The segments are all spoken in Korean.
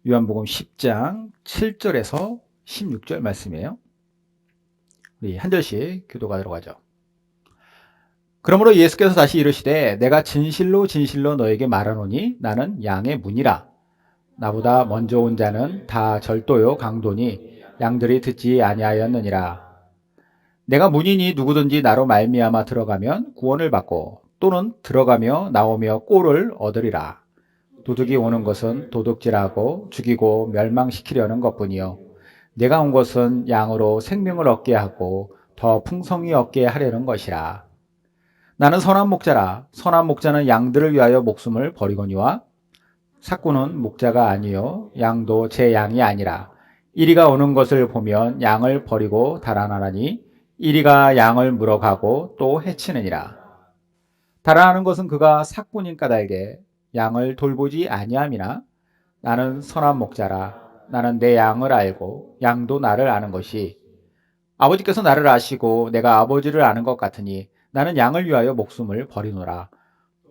요한복음 10장 7절에서 16절 말씀이에요. 우리 한 절씩 교도가 들어가죠. 그러므로 예수께서 다시 이르시되 내가 진실로 진실로 너에게 말하노니 나는 양의 문이라. 나보다 먼저 온 자는 다 절도요 강도니 양들이 듣지 아니하였느니라. 내가 문이니 누구든지 나로 말미암아 들어가면 구원을 받고 또는 들어가며 나오며 꼴을 얻으리라. 도둑이 오는 것은 도둑질하고 죽이고 멸망시키려는 것뿐이요 내가 온 것은 양으로 생명을 얻게 하고 더 풍성히 얻게 하려는 것이라. 나는 선한 목자라. 선한 목자는 양들을 위하여 목숨을 버리거니와 삭구는 목자가 아니요 양도 제 양이 아니라. 이리가 오는 것을 보면 양을 버리고 달아나라니 이리가 양을 물어가고 또 해치느니라. 달아나는 것은 그가 삭구인 까닭에 양을 돌보지 아니함이나 나는 선한 목자라. 나는 내 양을 알고 양도 나를 아는 것이 아버지께서 나를 아시고 내가 아버지를 아는 것 같으니 나는 양을 위하여 목숨을 버리노라.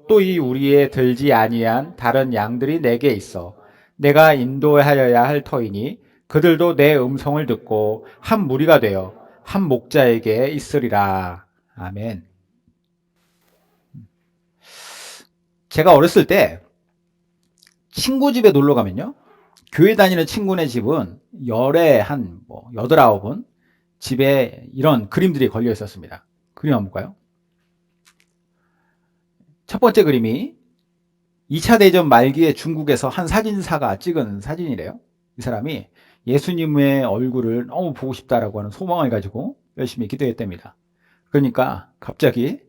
또 이 우리에 들지 아니한 다른 양들이 내게 있어 내가 인도하여야 할 터이니 그들도 내 음성을 듣고 한 무리가 되어 한 목자에게 있으리라. 아멘. 제가 어렸을 때 친구 집에 놀러 가면요, 교회 다니는 친구네 집은 열에 한 8, 9은 집에 이런 그림들이 걸려 있었습니다. 그림 한번 볼까요? 첫 번째 그림이 2차 대전 말기에 중국에서 한 사진사가 찍은 사진이래요. 이 사람이 예수님의 얼굴을 너무 보고 싶다라고 하는 소망을 가지고 열심히 기도했답니다. 그러니까 갑자기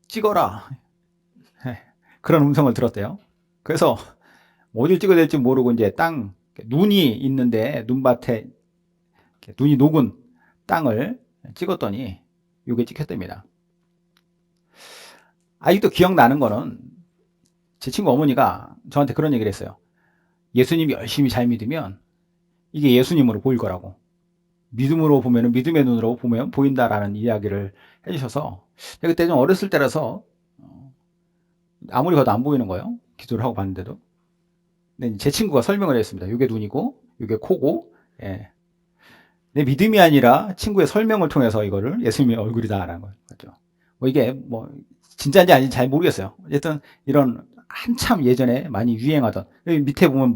찍어라, 그런 음성을 들었대요. 그래서 어딜 찍어야 될지 모르고 이제 눈이 있는데 눈밭에 눈이 녹은 땅을 찍었더니 이게 찍혔답니다. 아직도 기억나는 거는 제 친구 어머니가 저한테 그런 얘기를 했어요. 예수님이 열심히 잘 믿으면 이게 예수님으로 보일 거라고. 믿음으로 보면, 믿음의 눈으로 보면 보인다라는 이야기를 해주셔서 제가 그때 좀 어렸을 때라서 아무리 봐도 안 보이는 거예요. 기도를 하고 봤는데도. 근데 제 친구가 설명을 했습니다. 이게 눈이고 이게 코고, 예. 내 믿음이 아니라 친구의 설명을 통해서 이거를 예수님의 얼굴이다라는 거죠. 이게 진짜인지 아닌지 잘 모르겠어요. 어쨌든 이런 한참 예전에 많이 유행하던, 여기 밑에 보면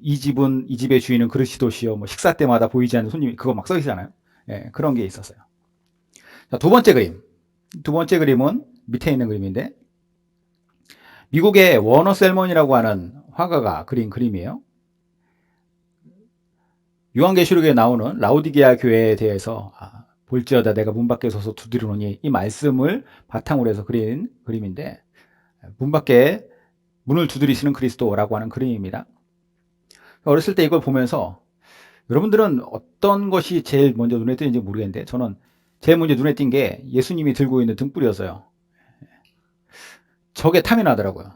이 집의 주인은 그리스도시요, 식사 때마다 보이지 않는 손님이, 그거 막 써 있잖아요. 예, 그런 게 있었어요. 자, 두 번째 그림. 두 번째 그림은 밑에 있는 그림인데, 미국의 워너 셀먼이라고 하는 화가가 그린 그림이에요. 요한계시록에 나오는 라우디게아 교회에 대해서 볼지어다 내가 문 밖에 서서 두드리노니, 이 말씀을 바탕으로 해서 그린 그림인데, 문 밖에 문을 두드리시는 그리스도라고 하는 그림입니다. 어렸을 때 이걸 보면서 여러분들은 어떤 것이 제일 먼저 눈에 띄는지 모르겠는데, 저는 제일 먼저 눈에 띈 게 예수님이 들고 있는 등불이었어요. 저게 탐이 나더라고요.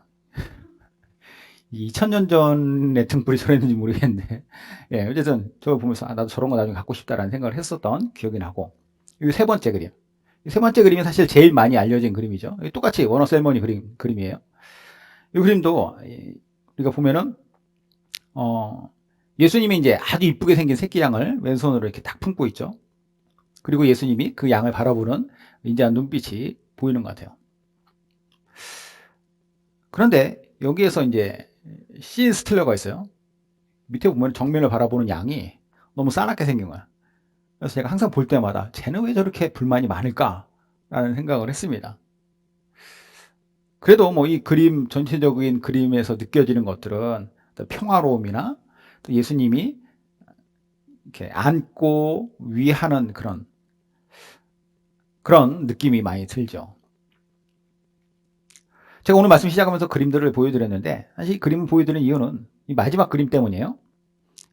2000년 전에 등불이 저랬는지 모르겠는데, 예, 어쨌든 저걸 보면서 나도 저런 거 나중에 갖고 싶다라는 생각을 했었던 기억이 나고, 이 세 번째 그림. 이 세 번째 그림이 사실 제일 많이 알려진 그림이죠. 똑같이 워너 셀머니 그림이에요. 이 그림도 우리가 보면은 예수님이 이제 아주 이쁘게 생긴 새끼 양을 왼손으로 이렇게 딱 품고 있죠. 그리고 예수님이 그 양을 바라보는 인자한 눈빛이 보이는 것 같아요. 그런데 여기에서 이제 씬 스틸러가 있어요. 밑에 보면 정면을 바라보는 양이 너무 싸납게 생긴 거야. 그래서 제가 항상 볼 때마다 쟤는 왜 저렇게 불만이 많을까라는 생각을 했습니다. 그래도 이 그림, 전체적인 그림에서 느껴지는 것들은 평화로움이나 또 예수님이 이렇게 안고 위하는 그런 느낌이 많이 들죠. 제가 오늘 말씀 시작하면서 그림들을 보여드렸는데, 사실 이 그림을 보여드리는 이유는 이 마지막 그림 때문이에요.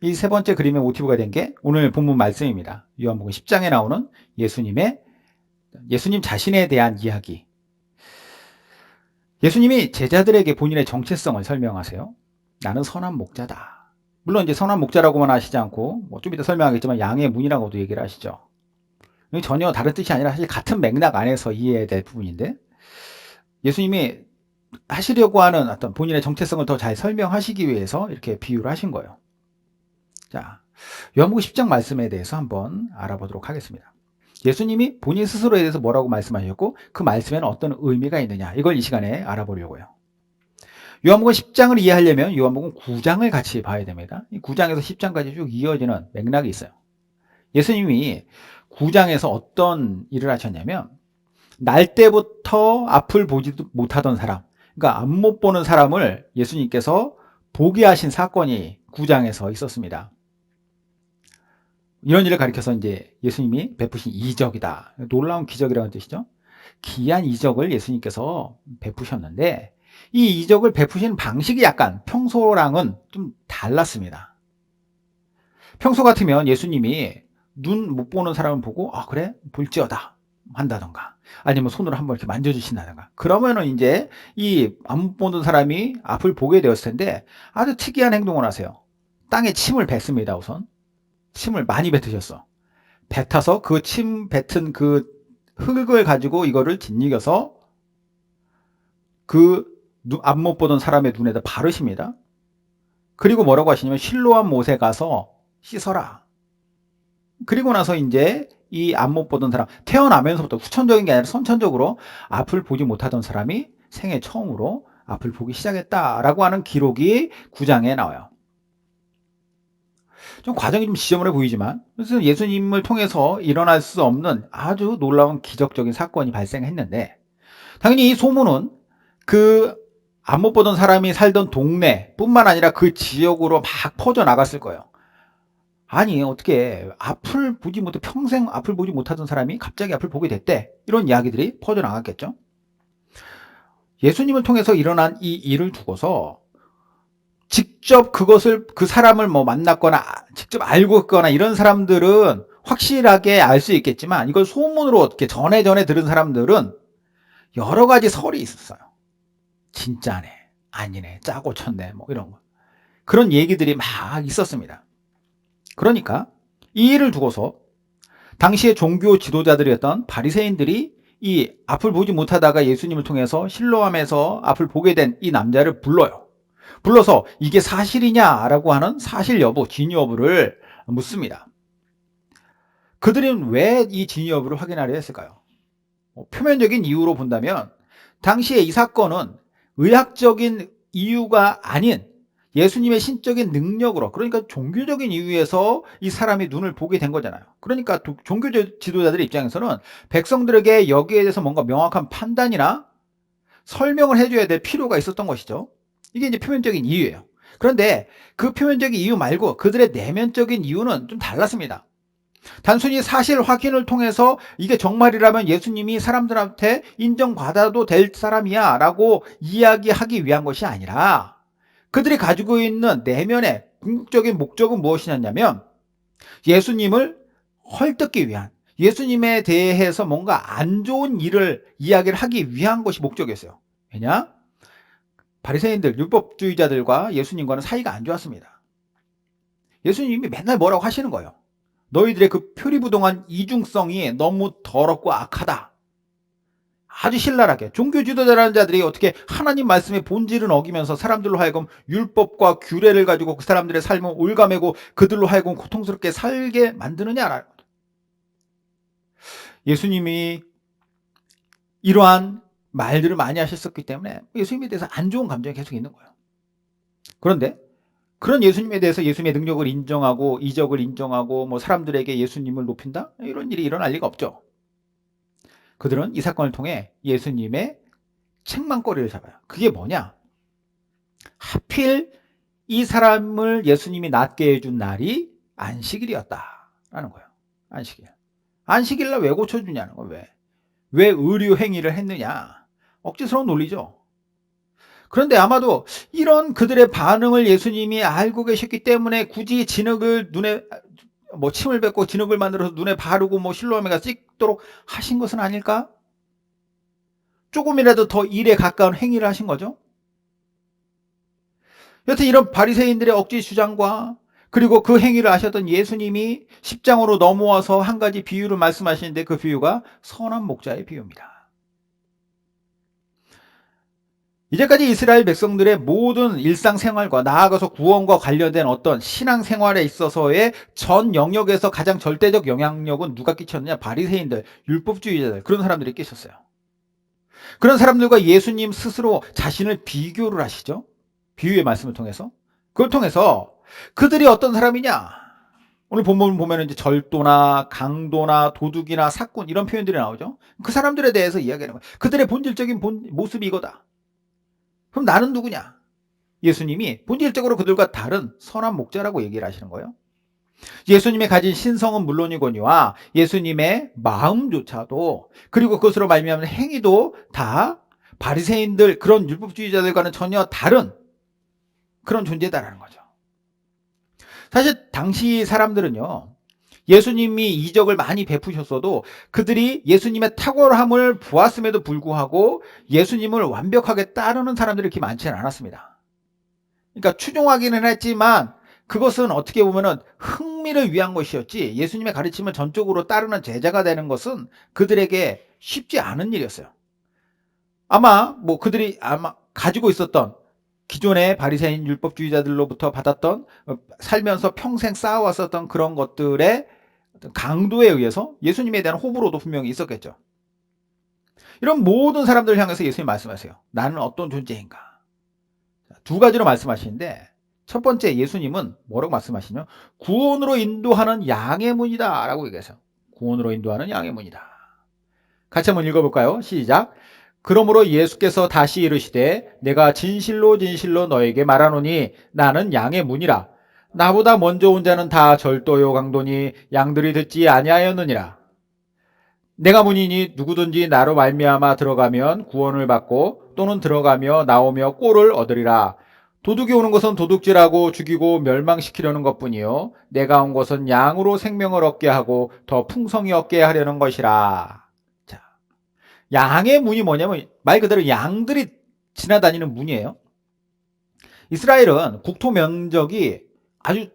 이 세 번째 그림의 모티브가 된 게 오늘 본문 말씀입니다. 요한복음 10장에 나오는 예수님 자신에 대한 이야기. 예수님이 제자들에게 본인의 정체성을 설명하세요. 나는 선한 목자다. 물론 이제 선한 목자라고만 하시지 않고 좀 이따 설명하겠지만 양의 문이라고도 얘기를 하시죠. 전혀 다른 뜻이 아니라 사실 같은 맥락 안에서 이해될 부분인데, 예수님이 하시려고 하는 어떤 본인의 정체성을 더 잘 설명하시기 위해서 이렇게 비유를 하신 거예요. 자, 요한복음 10장 말씀에 대해서 한번 알아보도록 하겠습니다. 예수님이 본인 스스로에 대해서 뭐라고 말씀하셨고 그 말씀에는 어떤 의미가 있느냐, 이걸 이 시간에 알아보려고요. 요한복음 10장을 이해하려면 요한복음 9장을 같이 봐야 됩니다. 이 9장에서 10장까지 쭉 이어지는 맥락이 있어요. 예수님이 9장에서 어떤 일을 하셨냐면 날 때부터 앞을 보지도 못하던 사람, 그러니까 앞 못 보는 사람을 예수님께서 보게 하신 사건이 9장에서 있었습니다. 이런 일을 가리켜서 이제 예수님이 베푸신 이적이다. 놀라운 기적이라는 뜻이죠. 기이한 이적을 예수님께서 베푸셨는데 이 이적을 베푸신 방식이 약간 평소랑은 좀 달랐습니다. 평소 같으면 예수님이 눈 못 보는 사람을 보고 아 그래? 볼지어다 한다던가 아니면 손으로 한번 이렇게 만져주신다던가 그러면은 이제 이 안 보는 사람이 앞을 보게 되었을 텐데 아주 특이한 행동을 하세요. 땅에 침을 뱉습니다. 우선 침을 많이 뱉으셨어. 뱉어서 그 침 뱉은 그 흙을 가지고 이거를 짓이겨서 그 앞 못 보던 사람의 눈에다 바르십니다. 그리고 뭐라고 하시냐면 실로암 못에 가서 씻어라. 그리고 나서 이제 이 앞 못 보던 사람, 태어나면서부터 후천적인 게 아니라 선천적으로 앞을 보지 못하던 사람이 생애 처음으로 앞을 보기 시작했다라고 하는 기록이 9장에 나와요. 좀 과정이 좀 지저분해 보이지만 그래서 예수님을 통해서 일어날 수 없는 아주 놀라운 기적적인 사건이 발생했는데 당연히 이 소문은 그 앞 못 보던 사람이 살던 동네뿐만 아니라 그 지역으로 막 퍼져나갔을 거예요. 아니 어떻게 앞을 보지 못해 평생 앞을 보지 못하던 사람이 갑자기 앞을 보게 됐대, 이런 이야기들이 퍼져나갔겠죠. 예수님을 통해서 일어난 이 일을 두고서 직접 그것을 그 사람을 뭐 만났거나 직접 알고 있거나 이런 사람들은 확실하게 알 수 있겠지만 이걸 소문으로 어떻게 전에 들은 사람들은 여러 가지 설이 있었어요. 진짜네, 아니네, 짜고 쳤네, 뭐 이런 거. 그런 얘기들이 막 있었습니다. 그러니까 이 일을 두고서 당시의 종교 지도자들이었던 바리새인들이 이 앞을 보지 못하다가 예수님을 통해서 실로암에서 앞을 보게 된 이 남자를 불러요. 불러서 이게 사실이냐라고 하는 사실 여부, 진위 여부를 묻습니다. 그들은 왜 이 진위 여부를 확인하려 했을까요? 표면적인 이유로 본다면 당시에 이 사건은 의학적인 이유가 아닌 예수님의 신적인 능력으로, 그러니까 종교적인 이유에서 이 사람이 눈을 보게 된 거잖아요. 그러니까 종교 지도자들의 입장에서는 백성들에게 여기에 대해서 뭔가 명확한 판단이나 설명을 해줘야 될 필요가 있었던 것이죠. 이게 이제 표면적인 이유예요. 그런데 그 표면적인 이유 말고 그들의 내면적인 이유는 좀 달랐습니다. 단순히 사실 확인을 통해서 이게 정말이라면 예수님이 사람들한테 인정받아도 될 사람이야 라고 이야기하기 위한 것이 아니라 그들이 가지고 있는 내면의 궁극적인 목적은 무엇이냐면 예수님을 헐뜯기 위한, 예수님에 대해서 뭔가 안 좋은 일을 이야기를 하기 위한 것이 목적이었어요. 왜냐? 바리새인들, 율법주의자들과 예수님과는 사이가 안 좋았습니다. 예수님이 맨날 뭐라고 하시는 거예요. 너희들의 그 표리부동한 이중성이 너무 더럽고 악하다. 아주 신랄하게 종교 지도자라는 자들이 어떻게 하나님 말씀의 본질은 어기면서 사람들로 하여금 율법과 규례를 가지고 그 사람들의 삶을 올가매고 그들로 하여금 고통스럽게 살게 만드느냐라는 거죠. 예수님이 이러한 말들을 많이 하셨었기 때문에 예수님에 대해서 안 좋은 감정이 계속 있는 거예요. 그런데 그런 예수님에 대해서 예수님의 능력을 인정하고 이적을 인정하고 뭐 사람들에게 예수님을 높인다? 이런 일이 일어날 리가 없죠. 그들은 이 사건을 통해 예수님의 책망거리를 잡아요. 그게 뭐냐? 하필 이 사람을 예수님이 낫게 해준 날이 안식일이었다라는 거예요. 안식일. 안식일날 왜 고쳐주냐는 거예요. 왜 의료 행위를 했느냐? 억지스러운 논리죠. 그런데 아마도 이런 그들의 반응을 예수님이 알고 계셨기 때문에 굳이 진흙을 눈에 뭐 침을 뱉고 진흙을 만들어서 눈에 바르고 뭐 실로암에 가서 찍도록 하신 것은 아닐까? 조금이라도 더 일에 가까운 행위를 하신 거죠. 여튼 이런 바리새인들의 억지 주장과 그리고 그 행위를 하셨던 예수님이 10장으로 넘어와서 한 가지 비유를 말씀하시는데 그 비유가 선한 목자의 비유입니다. 이제까지 이스라엘 백성들의 모든 일상생활과 나아가서 구원과 관련된 어떤 신앙생활에 있어서의 전 영역에서 가장 절대적 영향력은 누가 끼쳤느냐? 바리새인들, 율법주의자들, 그런 사람들이 끼쳤어요. 그런 사람들과 예수님 스스로 자신을 비교를 하시죠. 비유의 말씀을 통해서. 그걸 통해서 그들이 어떤 사람이냐? 오늘 본문 보면 이제 절도나 강도나 도둑이나 사꾼 이런 표현들이 나오죠. 그 사람들에 대해서 이야기하는 거예요. 그들의 본질적인 모습이 이거다. 그럼 나는 누구냐? 예수님이 본질적으로 그들과 다른 선한 목자라고 얘기를 하시는 거예요. 예수님의 가진 신성은 물론이거니와 예수님의 마음조차도, 그리고 그것으로 말미암은 행위도 다 바리새인들, 그런 율법주의자들과는 전혀 다른 그런 존재다라는 거죠. 사실 당시 사람들은요, 예수님이 이적을 많이 베푸셨어도 그들이 예수님의 탁월함을 보았음에도 불구하고 예수님을 완벽하게 따르는 사람들이 그렇게 많지는 않았습니다. 그러니까 추종하기는 했지만 그것은 어떻게 보면은 흥미를 위한 것이었지, 예수님의 가르침을 전적으로 따르는 제자가 되는 것은 그들에게 쉽지 않은 일이었어요. 아마 그들이 아마 가지고 있었던 기존의 바리새인 율법주의자들로부터 받았던, 살면서 평생 쌓아왔었던 그런 것들의 강도에 의해서 예수님에 대한 호불호도 분명히 있었겠죠. 이런 모든 사람들을 향해서 예수님 말씀하세요. 나는 어떤 존재인가? 두 가지로 말씀하시는데, 첫 번째, 예수님은 뭐라고 말씀하시냐? 구원으로 인도하는 양의 문이다 라고 얘기하세요. 구원으로 인도하는 양의 문이다. 같이 한번 읽어볼까요? 시작. 그러므로 예수께서 다시 이르시되 내가 진실로 진실로 너에게 말하노니 나는 양의 문이라. 나보다 먼저 온 자는 다 절도요 강도니 양들이 듣지 아니하였느니라. 내가 문이니 누구든지 나로 말미암아 들어가면 구원을 받고 또는 들어가며 나오며 꼴을 얻으리라. 도둑이 오는 것은 도둑질하고 죽이고 멸망시키려는 것뿐이요 내가 온 것은 양으로 생명을 얻게 하고 더 풍성히 얻게 하려는 것이라. 자, 양의 문이 뭐냐면 말 그대로 양들이 지나다니는 문이에요. 이스라엘은 국토 면적이 아주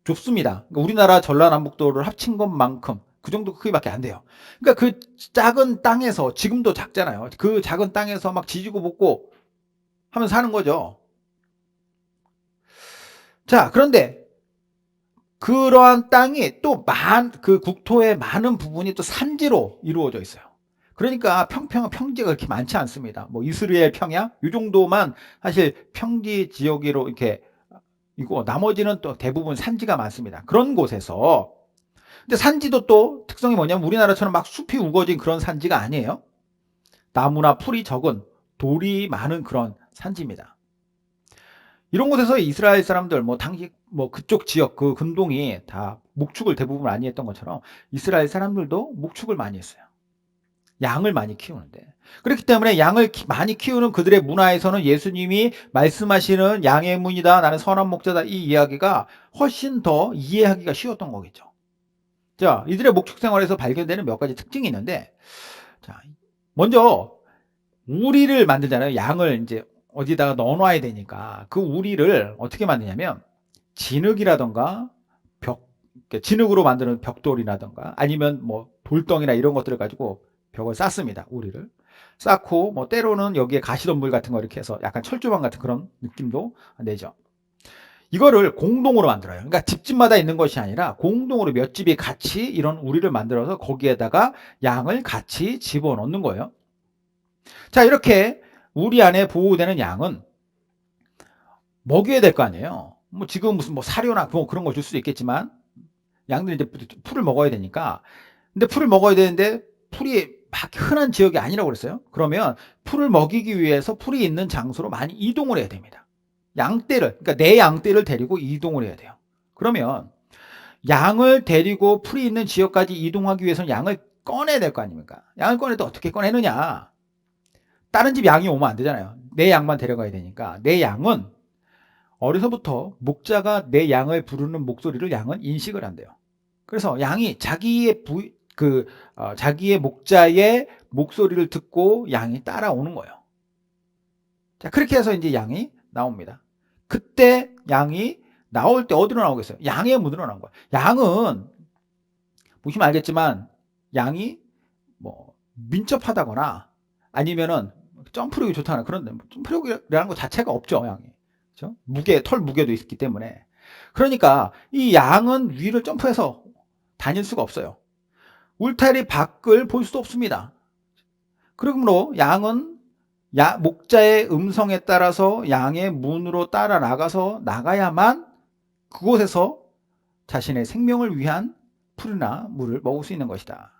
좁습니다. 그러니까 우리나라 전라남북도를 합친 것만큼 그 정도 크기밖에 안 돼요. 그러니까 그 작은 땅에서, 지금도 작잖아요. 그 작은 땅에서 막 지지고 볶고 하면 사는 거죠. 자, 그런데 그러한 땅이 또 그 국토의 많은 부분이 또 산지로 이루어져 있어요. 그러니까 평지가 그렇게 많지 않습니다. 이스라엘 평야 이 정도만 사실 평지 지역으로 이렇게 이고, 나머지는 또 대부분 산지가 많습니다. 그런 곳에서, 근데 산지도 또 특성이 뭐냐면 우리나라처럼 막 숲이 우거진 그런 산지가 아니에요. 나무나 풀이 적은 돌이 많은 그런 산지입니다. 이런 곳에서 이스라엘 사람들, 당시 그쪽 지역 그 근동이 다 목축을 대부분 많이 했던 것처럼 이스라엘 사람들도 목축을 많이 했어요. 양을 많이 키우는데, 그렇기 때문에 양을 많이 키우는 그들의 문화에서는 예수님이 말씀하시는 양의 문이다, 나는 선한 목자다, 이 이야기가 훨씬 더 이해하기가 쉬웠던 거겠죠. 자, 이들의 목축 생활에서 발견되는 몇 가지 특징이 있는데, 자, 먼저 우리를 만들잖아요. 양을 이제 어디다가 넣어놔야 되니까 그 우리를 어떻게 만드냐면 진흙이라던가 진흙으로 만드는 벽돌이라던가 아니면 돌덩이나 이런 것들을 가지고 벽을 쌓습니다. 우리를 쌓고 때로는 여기에 가시덤불 같은 거 이렇게 해서 약간 철조망 같은 그런 느낌도 내죠. 이거를 공동으로 만들어요. 그러니까 집집마다 있는 것이 아니라 공동으로 몇 집이 같이 이런 우리를 만들어서 거기에다가 양을 같이 집어넣는 거예요. 자, 이렇게 우리 안에 보호되는 양은 먹여야 될 거 아니에요. 지금 무슨 사료나 그런 거 줄 수도 있겠지만 양들이 이제 풀을 먹어야 되니까. 근데 풀을 먹어야 되는데 풀이 막 흔한 지역이 아니라고 그랬어요. 그러면 풀을 먹이기 위해서 풀이 있는 장소로 많이 이동을 해야 됩니다. 양떼를, 그러니까 내 양떼를 데리고 이동을 해야 돼요. 그러면 양을 데리고 풀이 있는 지역까지 이동하기 위해서는 양을 꺼내야 될 거 아닙니까? 양을 꺼내도 어떻게 꺼내느냐? 다른 집 양이 오면 안 되잖아요. 내 양만 데려가야 되니까. 내 양은 어려서부터 목자가 내 양을 부르는 목소리를 양은 인식을 한대요. 그래서 양이 자기의 목자의 목소리를 듣고 양이 따라오는 거예요. 자, 그렇게 해서 이제 양이 나옵니다. 그때 양이 나올 때 어디로 나오겠어요? 양의 문으로 나온 거예요. 양은 보시면 알겠지만 양이 민첩하다거나 아니면은 점프력이 좋다는 그런 점프력이라는 것 자체가 없죠, 양이. 그렇죠? 털 무게도 있기 때문에. 그러니까 이 양은 위를 점프해서 다닐 수가 없어요. 울타리 밖을 볼 수도 없습니다. 그러므로 양은 목자의 음성에 따라서 양의 문으로 따라 나가야만 그곳에서 자신의 생명을 위한 풀이나 물을 먹을 수 있는 것이다.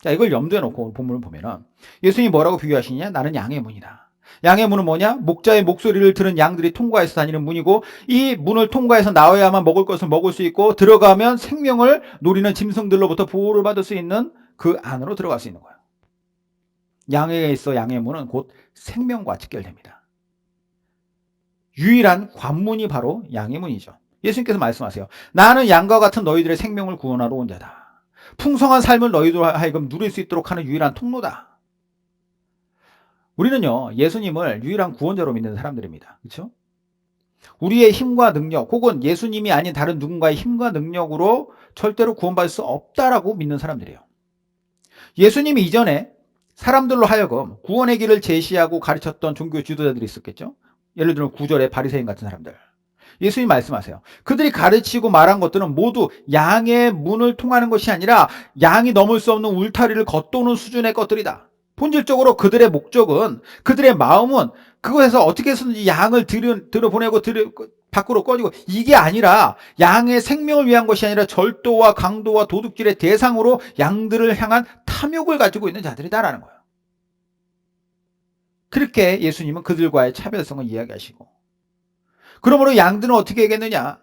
자, 이걸 염두에 놓고 본문을 보면은 예수님이 뭐라고 비유하시냐? 나는 양의 문이다. 양의 문은 뭐냐? 목자의 목소리를 들은 양들이 통과해서 다니는 문이고, 이 문을 통과해서 나와야만 먹을 것을 먹을 수 있고, 들어가면 생명을 노리는 짐승들로부터 보호를 받을 수 있는 그 안으로 들어갈 수 있는 거예요. 양에게 있어 양의 문은 곧 생명과 직결됩니다. 유일한 관문이 바로 양의 문이죠. 예수님께서 말씀하세요. 나는 양과 같은 너희들의 생명을 구원하러 온 자다. 풍성한 삶을 너희들 하여금 누릴 수 있도록 하는 유일한 통로다. 우리는요, 예수님을 유일한 구원자로 믿는 사람들입니다. 그렇죠? 우리의 힘과 능력 혹은 예수님이 아닌 다른 누군가의 힘과 능력으로 절대로 구원받을 수 없다라고 믿는 사람들이에요. 예수님이 이전에 사람들로 하여금 구원의 길을 제시하고 가르쳤던 종교 지도자들이 있었겠죠. 예를 들면 구절의 바리새인 같은 사람들. 예수님이 말씀하세요. 그들이 가르치고 말한 것들은 모두 양의 문을 통하는 것이 아니라 양이 넘을 수 없는 울타리를 걷도는 수준의 것들이다. 본질적으로 그들의 목적은, 그들의 마음은 그것에서 어떻게 해서든지 양을 들어보내고 밖으로 꺼지고, 이게 아니라 양의 생명을 위한 것이 아니라 절도와 강도와 도둑질의 대상으로 양들을 향한 탐욕을 가지고 있는 자들이다라는 거예요. 그렇게 예수님은 그들과의 차별성을 이야기하시고, 그러므로 양들은 어떻게 하겠느냐?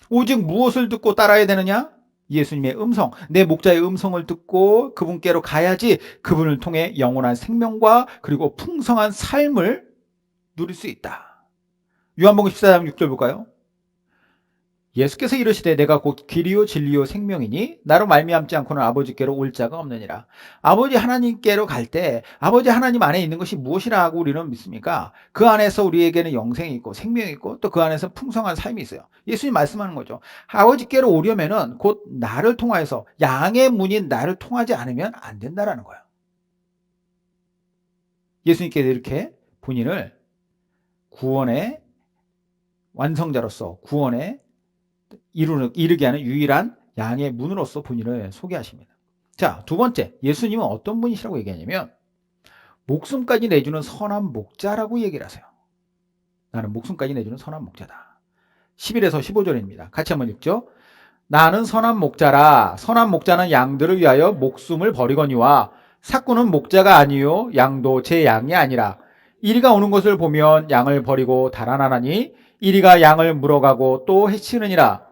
오직 무엇을 듣고 따라야 되느냐? 예수님의 음성, 내 목자의 음성을 듣고 그분께로 가야지 그분을 통해 영원한 생명과 그리고 풍성한 삶을 누릴 수 있다. 요한복음 14장 6절 볼까요? 예수께서 이르시되 내가 곧 길이요 진리요 생명이니 나로 말미암지 않고는 아버지께로 올 자가 없느니라. 아버지 하나님께로 갈 때 아버지 하나님 안에 있는 것이 무엇이라고 우리는 믿습니까? 그 안에서 우리에게는 영생이 있고 생명이 있고 또 그 안에서 풍성한 삶이 있어요. 예수님 말씀하는 거죠. 아버지께로 오려면은 곧 나를 통하여서, 양의 문인 나를 통하지 않으면 안 된다라는 거예요. 예수님께서 이렇게 본인을 구원의 완성자로서 구원의 이르게 하는 유일한 양의 문으로서 본인을 소개하십니다. 자, 두 번째, 예수님은 어떤 분이시라고 얘기하냐면 목숨까지 내주는 선한 목자라고 얘기를 하세요. 나는 목숨까지 내주는 선한 목자다. 11에서 15절입니다. 같이 한번 읽죠. 나는 선한 목자라. 선한 목자는 양들을 위하여 목숨을 버리거니와 삭구는 목자가 아니요 양도 제 양이 아니라 이리가 오는 것을 보면 양을 버리고 달아나나니 이리가 양을 물어가고 또 해치느니라.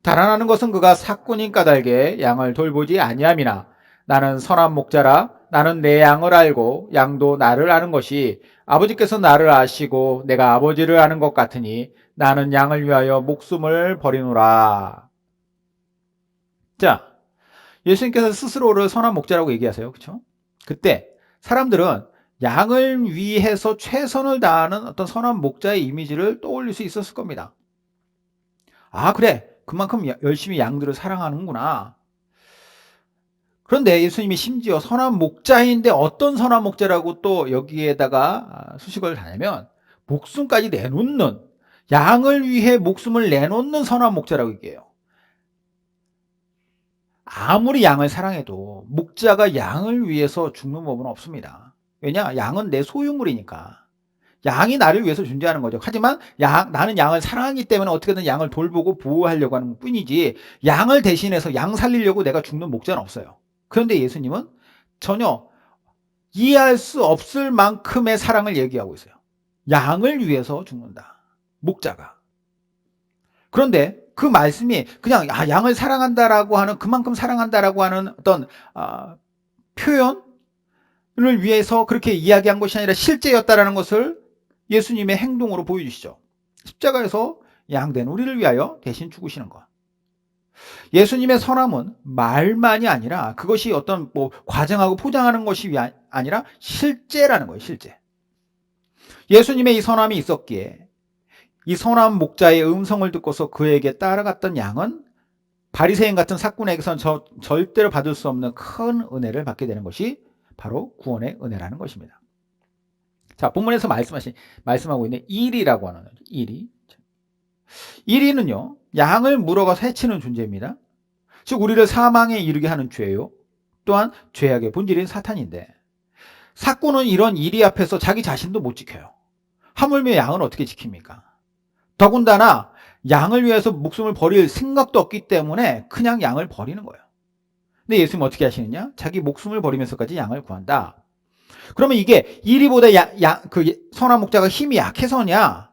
달아나는 것은 그가 삭군인 까닭에 양을 돌보지 아니함이나 나는 선한 목자라. 나는 내 양을 알고 양도 나를 아는 것이 아버지께서 나를 아시고 내가 아버지를 아는 것 같으니 나는 양을 위하여 목숨을 버리노라. 자, 예수님께서 스스로를 선한 목자라고 얘기하세요. 그렇죠? 그때 사람들은 양을 위해서 최선을 다하는 어떤 선한 목자의 이미지를 떠올릴 수 있었을 겁니다. 아, 그래. 그만큼 열심히 양들을 사랑하는구나. 그런데 예수님이 심지어 선한 목자인데 어떤 선한 목자라고 또 여기에다가 수식을 하냐면 목숨까지 내놓는, 양을 위해 목숨을 내놓는 선한 목자라고 얘기해요. 아무리 양을 사랑해도 목자가 양을 위해서 죽는 법은 없습니다. 왜냐? 양은 내 소유물이니까. 양이 나를 위해서 존재하는 거죠. 하지만 나는 양을 사랑하기 때문에 어떻게든 양을 돌보고 보호하려고 하는 뿐이지 양을 대신해서 양 살리려고 내가 죽는 목자는 없어요. 그런데 예수님은 전혀 이해할 수 없을 만큼의 사랑을 얘기하고 있어요. 양을 위해서 죽는다. 목자가. 그런데 그 말씀이 그냥 양을 사랑한다라고 하는, 그만큼 사랑한다라고 하는 어떤 표현을 위해서 그렇게 이야기한 것이 아니라 실제였다라는 것을 예수님의 행동으로 보여주시죠. 십자가에서 양된 우리를 위하여 대신 죽으시는 것. 예수님의 선함은 말만이 아니라 그것이 어떤 과장하고 포장하는 것이 아니라 실제라는 거예요. 실제. 예수님의 이 선함이 있었기에 이 선한 목자의 음성을 듣고서 그에게 따라갔던 양은 바리새인 같은 삭군에게서는 절대로 받을 수 없는 큰 은혜를 받게 되는 것이 바로 구원의 은혜라는 것입니다. 자, 본문에서 말씀하고 있는 일이라고 하는 거죠. 일이는요, 양을 물어가서 해치는 존재입니다. 즉, 우리를 사망에 이르게 하는 죄요. 또한 죄악의 본질인 사탄인데, 사꾼은 이런 일이 앞에서 자기 자신도 못 지켜요. 하물며 양을 어떻게 지킵니까? 더군다나 양을 위해서 목숨을 버릴 생각도 없기 때문에 그냥 양을 버리는 거예요. 근데 예수님 어떻게 하시느냐? 자기 목숨을 버리면서까지 양을 구한다. 그러면 이게 이리보다 선한 목자가 힘이 약해서냐?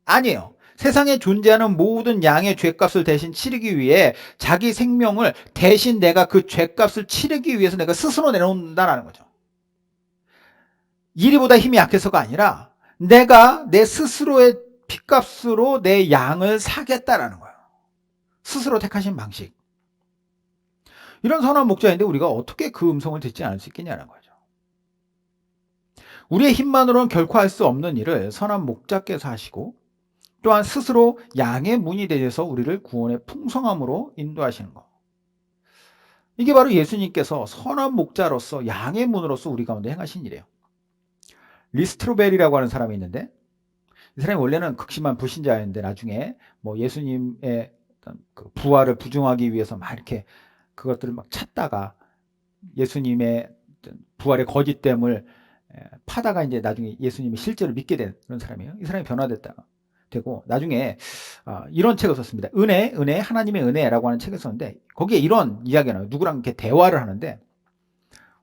아니에요. 세상에 존재하는 모든 양의 죗값을 대신 치르기 위해 자기 생명을 대신 내가 그 죗값을 치르기 위해서 내가 스스로 내놓는다라는 거죠. 이리보다 힘이 약해서가 아니라 내가 내 스스로의 피값으로 내 양을 사겠다라는 거예요. 스스로 택하신 방식. 이런 선한 목자인데 우리가 어떻게 그 음성을 듣지 않을 수 있겠냐는 거죠. 우리의 힘만으로는 결코 할 수 없는 일을 선한 목자께서 하시고, 또한 스스로 양의 문이 되셔서 우리를 구원의 풍성함으로 인도하시는 것. 이게 바로 예수님께서 선한 목자로서 양의 문으로서 우리 가운데 행하신 일이에요. 리스트로벨이라고 하는 사람이 있는데, 이 사람이 원래는 극심한 불신자였는데 나중에 뭐 예수님의 그 부활을 부정하기 위해서 막 이렇게 그것들을 막 찾다가 예수님의 부활의 거짓됨을 파다가 이제 나중에 예수님이 실제로 믿게 된 그런 사람이에요. 이 사람이 변화됐다가 되고 나중에 이런 책을 썼습니다. 은혜, 하나님의 은혜라고 하는 책을 썼는데 거기에 이런 이야기가 나와요. 누구랑 이렇게 대화를 하는데,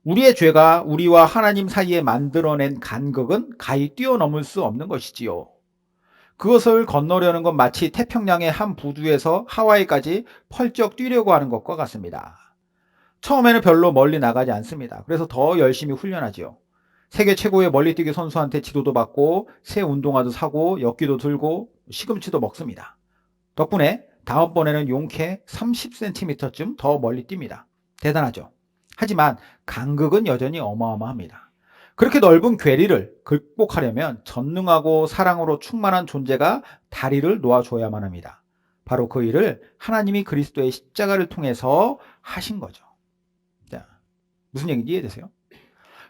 우리의 죄가 우리와 하나님 사이에 만들어낸 간극은 가히 뛰어넘을 수 없는 것이지요. 그것을 건너려는 건 마치 태평양의 한 부두에서 하와이까지 펄쩍 뛰려고 하는 것과 같습니다. 처음에는 별로 멀리 나가지 않습니다. 그래서 더 열심히 훈련하지요. 세계 최고의 멀리뛰기 선수한테 지도도 받고 새 운동화도 사고 역기도 들고 시금치도 먹습니다. 덕분에 다음번에는 용케 30cm쯤 더 멀리 뜁니다. 대단하죠. 하지만 간극은 여전히 어마어마합니다. 그렇게 넓은 괴리를 극복하려면 전능하고 사랑으로 충만한 존재가 다리를 놓아줘야만 합니다. 바로 그 일을 하나님이 그리스도의 십자가를 통해서 하신 거죠. 자, 무슨 얘기인지 이해되세요?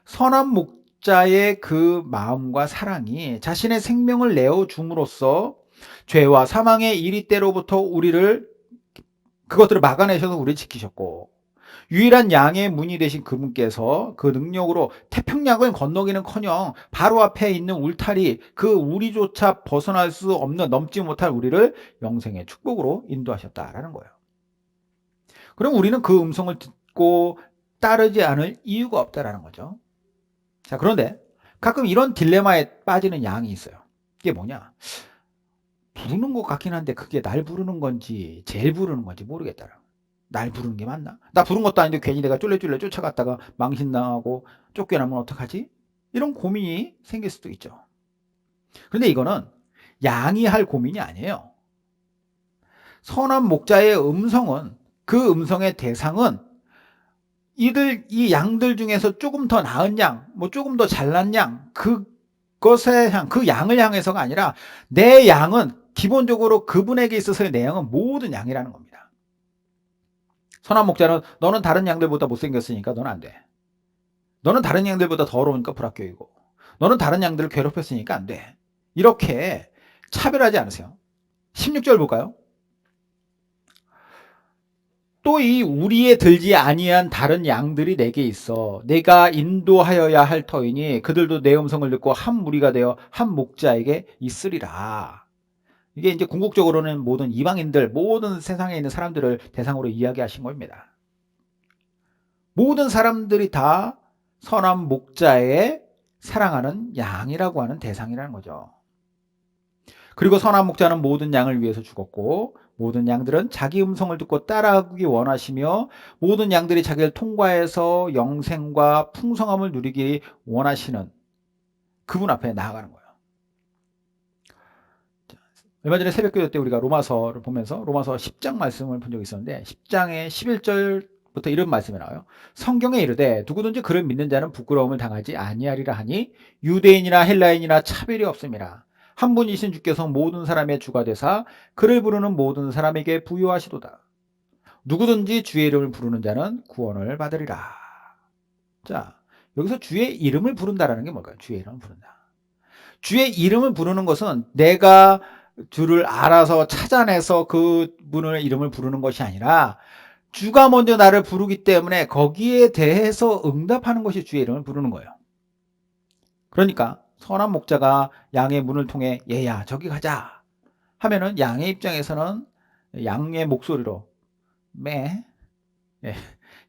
선한 목자의 그 마음과 사랑이 자신의 생명을 내어줌으로써 죄와 사망의 이리때로부터 우리를 그것들을 막아내셔서 우리를 지키셨고, 유일한 양의 문이 되신 그분께서 그 능력으로 태평양을 건너기는커녕 바로 앞에 있는 울타리, 그 우리조차 벗어날 수 없는, 넘지 못할 우리를 영생의 축복으로 인도하셨다라는 거예요. 그럼 우리는 그 음성을 듣고 따르지 않을 이유가 없다라는 거죠. 자, 그런데 가끔 이런 딜레마에 빠지는 양이 있어요. 이게 뭐냐? 부르는 것 같긴 한데 그게 날 부르는 건지 제일 부르는 건지 모르겠다라는. 날 부르는 게 맞나? 나 부른 것도 아닌데 괜히 내가 쫄래쫄래 쫓아갔다가 망신당하고 쫓겨나면 어떡하지? 이런 고민이 생길 수도 있죠. 그런데 이거는 양이 할 고민이 아니에요. 선한 목자의 음성은, 그 음성의 대상은 이 양들 중에서 조금 더 나은 양, 뭐 조금 더 잘난 양, 그 양을 향해서가 아니라 내 양은 기본적으로 그분에게 있어서의 내 양은 모든 양이라는 겁니다. 선한 목자는 너는 다른 양들보다 못생겼으니까 너는 안 돼. 너는 다른 양들보다 더러우니까 불합격이고, 너는 다른 양들을 괴롭혔으니까 안 돼. 이렇게 차별하지 않으세요. 16절 볼까요? 또 이 우리에 들지 아니한 다른 양들이 내게 있어 내가 인도하여야 할 터이니 그들도 내 음성을 듣고 한 무리가 되어 한 목자에게 있으리라. 이게 이제 궁극적으로는 모든 이방인들, 모든 세상에 있는 사람들을 대상으로 이야기하신 겁니다. 모든 사람들이 다 선한 목자의 사랑하는 양이라고 하는 대상이라는 거죠. 그리고 선한 목자는 모든 양을 위해서 죽었고, 모든 양들은 자기 음성을 듣고 따라가기 원하시며, 모든 양들이 자기를 통과해서 영생과 풍성함을 누리기 원하시는 그분 앞에 나아가는 거예요. 얼마 전에 새벽기도 때 우리가 로마서를 보면서 로마서 10장 말씀을 본 적이 있었는데, 10장의 11절부터 이런 말씀이 나와요. 성경에 이르되 누구든지 그를 믿는 자는 부끄러움을 당하지 아니하리라 하니 유대인이나 헬라인이나 차별이 없음이라. 한 분이신 주께서 모든 사람의 주가 되사 그를 부르는 모든 사람에게 부요하시도다. 누구든지 주의 이름을 부르는 자는 구원을 받으리라. 자, 여기서 주의 이름을 부른다라는 게 뭘까요? 주의 이름을 부른다. 주의 이름을 부르는 것은 내가 주를 알아서 찾아내서 그 분의 이름을 부르는 것이 아니라 주가 먼저 나를 부르기 때문에 거기에 대해서 응답하는 것이 주의 이름을 부르는 거예요. 그러니까 선한 목자가 양의 문을 통해 얘야 저기 가자 하면은 양의 입장에서는 양의 목소리로 매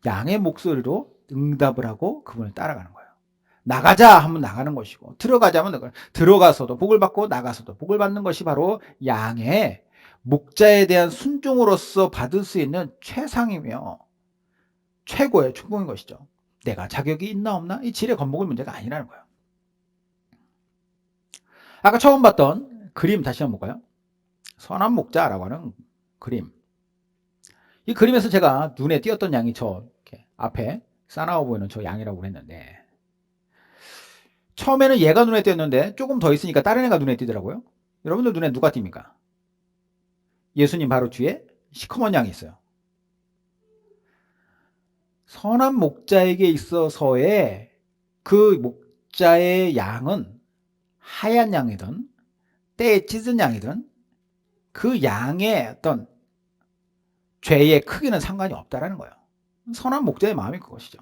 양의 목소리로 응답을 하고 그분을 따라가는 거예요. 나가자 하면 나가는 것이고 들어가자 하면 들어가서도 복을 받고 나가서도 복을 받는 것이 바로 양의 목자에 대한 순종으로서 받을 수 있는 최상이며 최고의 축복인 것이죠. 내가 자격이 있나 없나? 이 질의 건목의 문제가 아니라는 거예요. 아까 처음 봤던 그림 다시 한번 볼까요? 선한 목자라고 하는 그림. 이 그림에서 제가 눈에 띄었던 양이 저 이렇게 앞에 싸나워 보이는 저 양이라고 그랬는데 처음에는 얘가 눈에 띄었는데 조금 더 있으니까 다른 애가 눈에 띄더라고요. 여러분들 눈에 누가 띕니까? 예수님 바로 뒤에 시커먼 양이 있어요. 선한 목자에게 있어서의 그 목자의 양은 하얀 양이든 때에 찢은 양이든 그 양의 어떤 죄의 크기는 상관이 없다라는 거예요. 선한 목자의 마음이 그것이죠.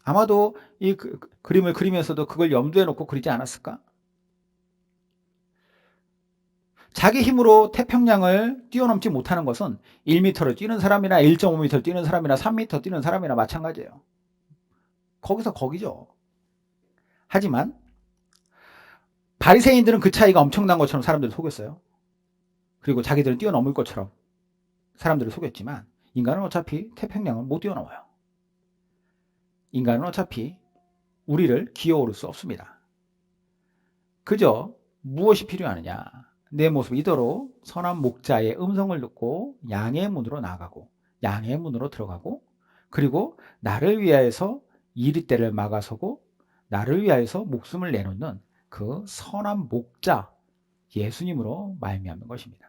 아마도 이 그림을 그리면서도 그걸 염두에 놓고 그리지 않았을까? 자기 힘으로 태평양을 뛰어넘지 못하는 것은 1m를 뛰는 사람이나 1.5m 뛰는 사람이나 3m 뛰는 사람이나 마찬가지예요. 거기서 거기죠. 하지만 바리새인들은 그 차이가 엄청난 것처럼 사람들을 속였어요. 그리고 자기들은 뛰어넘을 것처럼 사람들을 속였지만 인간은 어차피 태평양을 못 뛰어넘어요. 인간은 어차피 우리를 기어오를 수 없습니다. 그저 무엇이 필요하느냐? 내 모습 이대로 선한 목자의 음성을 듣고 양의 문으로 나가고 양의 문으로 들어가고 그리고 나를 위하여서 이리때를 막아서고 나를 위하여서 목숨을 내놓는 그 선한 목자 예수님으로 말미암는 것입니다.